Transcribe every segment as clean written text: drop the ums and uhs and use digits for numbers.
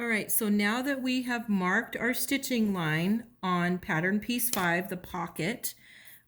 All right, so now that we have marked our stitching line on pattern piece 5, the pocket,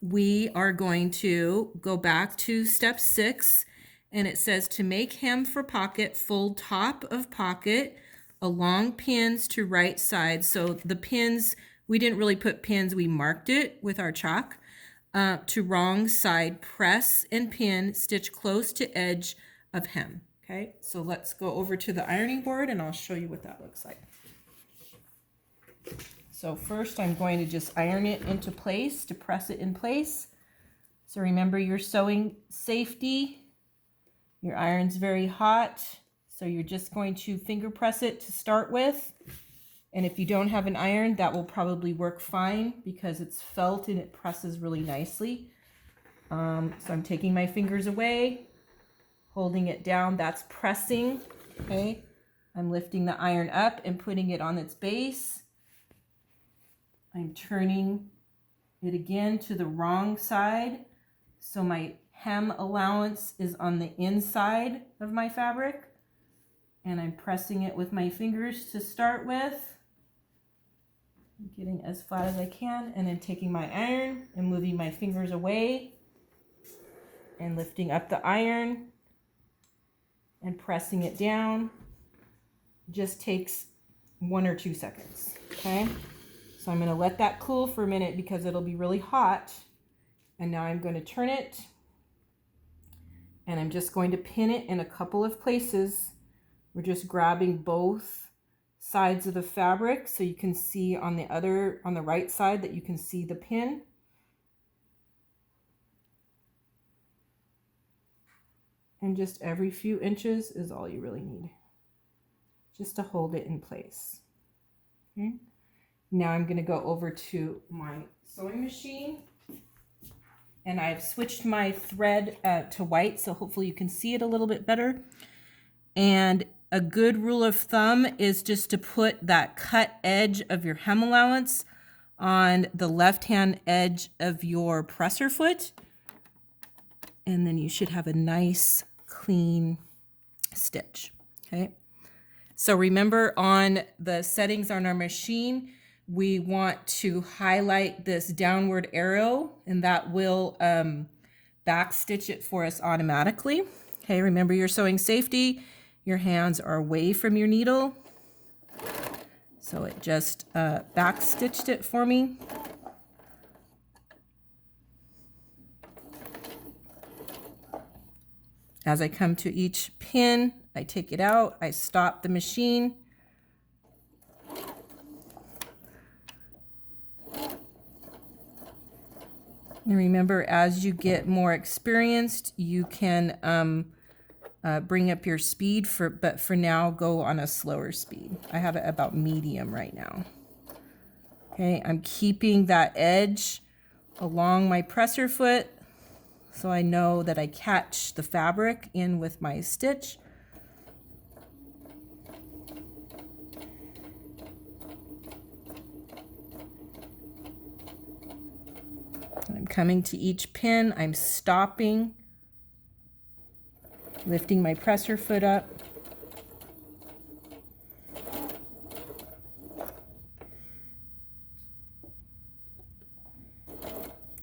we are going to go back to step 6, and it says to make hem for pocket, fold top of pocket along pins to right side. So the pins, we didn't really put pins, we marked it with our chalk. To wrong side, press and pin, stitch close to edge of hem. Okay, so let's go over to the ironing board and I'll show you what that looks like. So first I'm going to just iron it into place to press it in place. So remember your sewing safety. Your iron's very hot, so you're just going to finger press it to start with. And if you don't have an iron, that will probably work fine because it's felt and it presses really nicely. So I'm taking my fingers away, holding it down, that's pressing, okay? I'm lifting the iron up and putting it on its base. I'm turning it again to the wrong side, so my hem allowance is on the inside of my fabric, and I'm pressing it with my fingers to start with. I'm getting as flat as I can, and then taking my iron and moving my fingers away and lifting up the iron and pressing it down. Just takes 1 or 2 seconds, okay? So I'm going to let that cool for a minute because it'll be really hot. And now I'm going to turn it, and I'm just going to pin it in a couple of places. We're just grabbing both sides of the fabric so you can see on the right side that you can see the pin. And just every few inches is all you really need, just to hold it in place. Okay. Now I'm going to go over to my sewing machine, and I've switched my thread to white, so hopefully you can see it a little bit better. And a good rule of thumb is just to put that cut edge of your hem allowance on the left-hand edge of your presser foot. And then you should have a nice, clean stitch, okay? So remember, on the settings on our machine, we want to highlight this downward arrow, and that will back stitch it for us automatically. Okay, remember your sewing safety. Your hands are away from your needle. So it just back stitched it for me. As I come to each pin, I take it out, I stop the machine. And remember, as you get more experienced, you can bring up your speed, but for now, go on a slower speed. I have it about medium right now. Okay, I'm keeping that edge along my presser foot so I know that I catch the fabric in with my stitch. I'm coming to each pin, I'm stopping, lifting my presser foot up.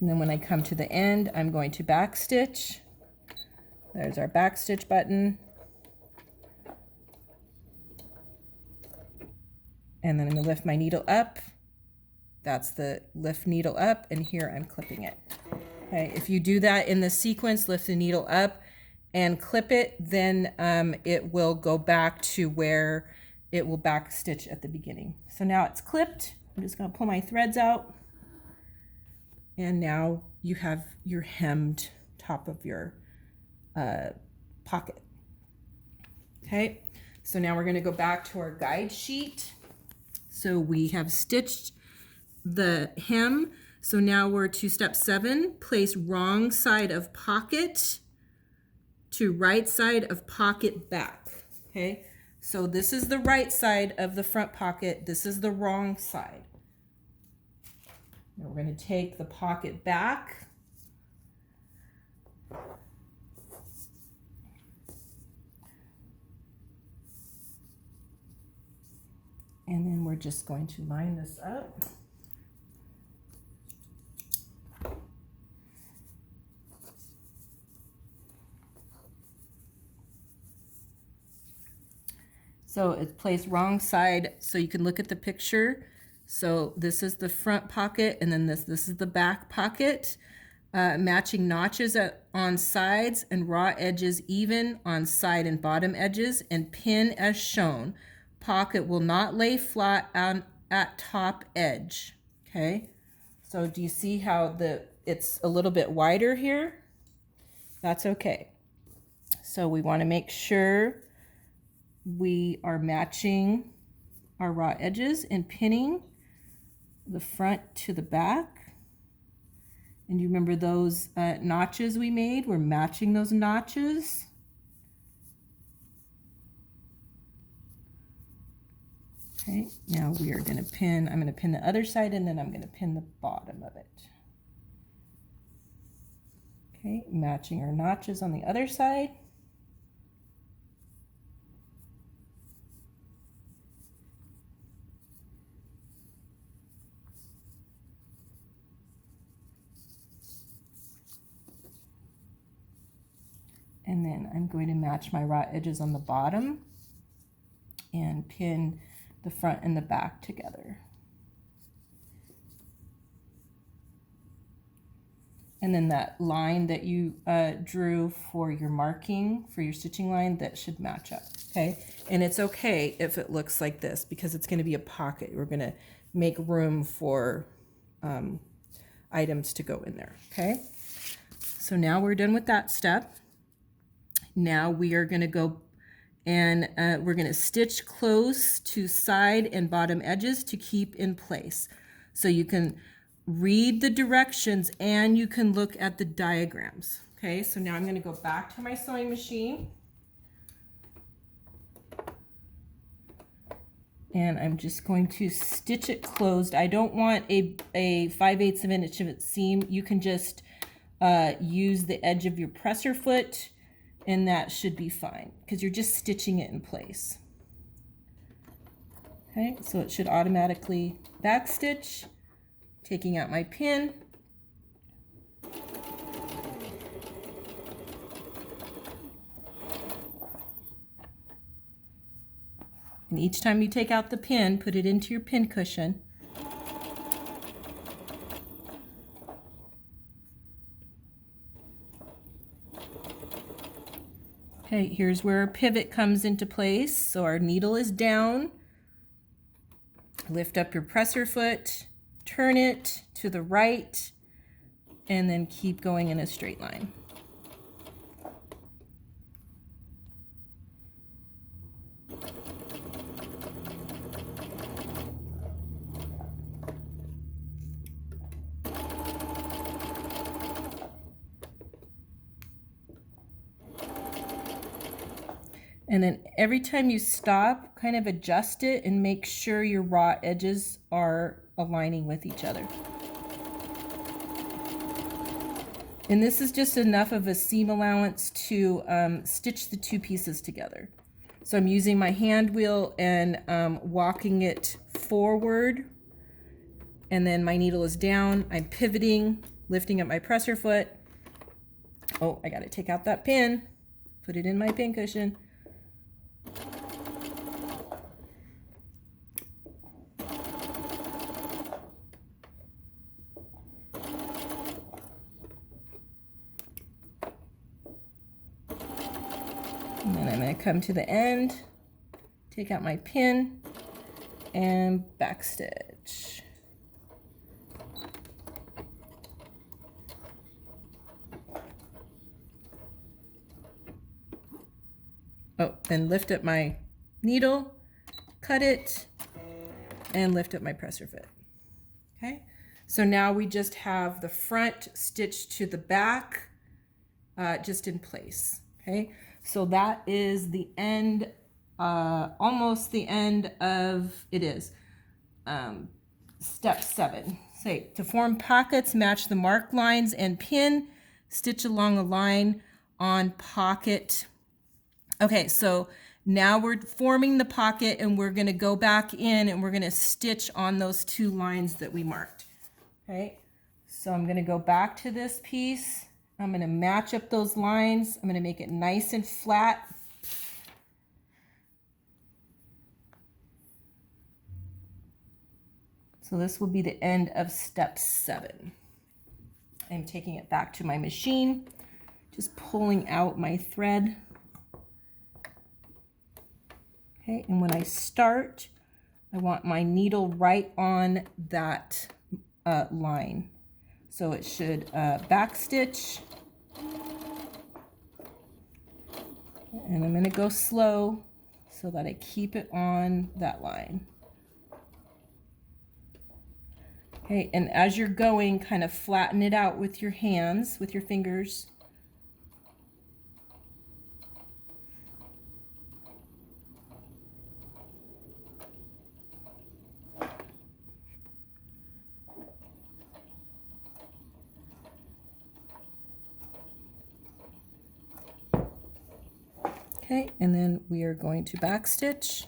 And then when I come to the end, I'm going to back stitch. There's our back stitch button. And then I'm going to lift my needle up. That's the lift needle up, and here I'm clipping it. Okay, if you do that in the sequence, lift the needle up and clip it, then it will go back to where it will back stitch at the beginning. So now it's clipped. I'm just going to pull my threads out, and now you have your hemmed top of your pocket. Okay, so now we're going to go back to our guide sheet. So we have stitched the hem. So now we're to step 7, place wrong side of pocket to right side of pocket back. Okay, so this is the right side of the front pocket, this is the wrong side. Now we're going to take the pocket back. And then we're just going to line this up. So it's placed wrong side, so you can look at the picture. So this is the front pocket, and then this is the back pocket. Matching notches on sides and raw edges even on side and bottom edges, and pin as shown. Pocket will not lay flat at top edge. Okay, so do you see how it's a little bit wider here? That's okay. So we want to make sure we are matching our raw edges and pinning the front to the back. And you remember those notches we made? We're matching those notches. Okay, now we are going to pin, I'm going to pin the other side, and then I'm going to pin the bottom of it. Okay, matching our notches on the other side. And then I'm going to match my raw edges on the bottom and pin the front and the back together. And then that line that you drew for your marking, for your stitching line, that should match up, okay? And it's okay if it looks like this because it's going to be a pocket. We're going to make room for items to go in there, okay? So now we're done with that step. Now we are going to go and we're going to stitch close to side and bottom edges to keep in place. So you can read the directions and you can look at the diagrams. Okay, so now I'm going to go back to my sewing machine. And I'm just going to stitch it closed. I don't want a 5/8 of an inch of it seam. You can just use the edge of your presser foot, and that should be fine because you're just stitching it in place. Okay, so it should automatically back stitch, taking out my pin. And each time you take out the pin, put it into your pin cushion. Okay, here's where our pivot comes into place. So our needle is down. Lift up your presser foot, turn it to the right, and then keep going in a straight line. And then every time you stop, kind of adjust it and make sure your raw edges are aligning with each other. And this is just enough of a seam allowance to stitch the two pieces together. So I'm using my hand wheel and walking it forward, and then my needle is down. I'm pivoting, lifting up my presser foot. Oh, I gotta take out that pin, put it in my pin cushion. And then I'm going to come to the end, take out my pin, and backstitch. Oh, and lift up my needle, cut it, and lift up my presser foot. Okay, so now we just have the front stitched to the back, just in place. Okay, so that is the end, almost the end of, it is, step 7. Say, to form pockets, match the mark lines and pin, stitch along a line on pocket. Okay, so Now we're forming the pocket, and we're going to go back in and we're going to stitch on those 2 lines that we marked. Okay, so I'm going to go back to this piece. I'm going to match up those lines. I'm going to make it nice and flat. So this will be the end of step 7. I'm taking it back to my machine, just pulling out my thread. Okay, and when I start, I want my needle right on that line. So it should back stitch. And I'm going to go slow so that I keep it on that line. Okay, and as you're going, kind of flatten it out with your hands, with your fingers. Okay, and then we are going to back stitch.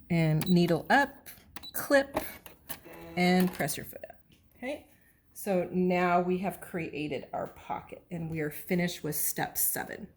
And needle up, clip, and press your foot up. Okay, so now we have created our pocket and we are finished with step 7.